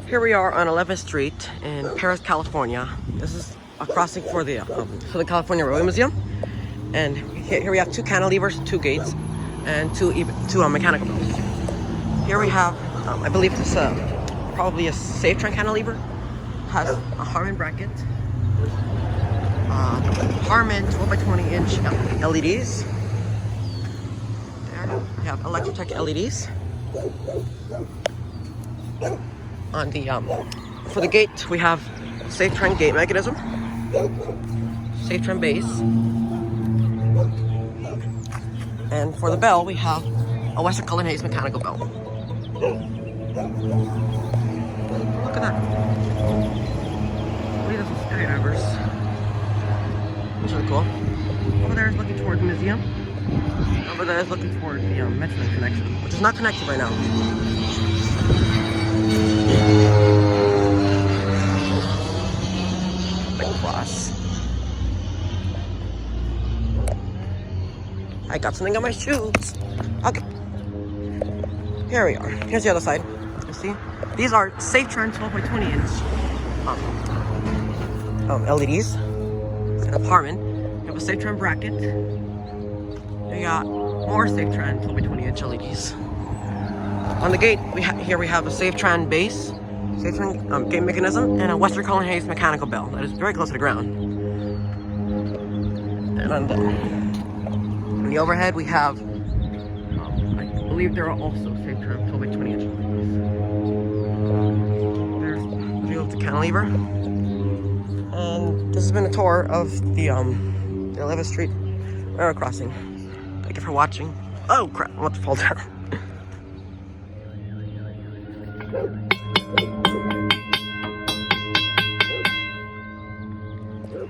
Here we are on 11th Street in Perris, California. This is a crossing for the California Railway Museum. And here we have two cantilevers, two gates, and two mechanical bells. Here we have, I believe this probably a safe train cantilever. Has a Harman bracket, Harman 12 by 20 inch LEDs. There we have Electrotech LEDs. On the for the gate we have safe train gate mechanism, safe train base, and for the bell we have a Western Cullen Hayes mechanical bell. Look at that. Look at some skydivers. That's really cool. Over there is looking toward the museum. Over there is looking toward the Metro connection, which is not connected right now. Big cross. I got something on my shoes. Okay. Here we are. Here's the other side. You see? These are safe train 12 by 20 inch LEDs. And a Harman. You have a safe train bracket. We got more safe train 12 by 20 inch LEDs. On the gate, here we have a safe train base, safe train gate mechanism, and a Western Cullen Hayes mechanical bell that is very close to the ground. And on the overhead, we have, I believe there are also safe train 12 by 20 inch LEDs. There's the view of the cantilever. And this has been a tour of the 11th Street railroad crossing. Thank you for watching. Oh crap, I'm about to fall down. Yep.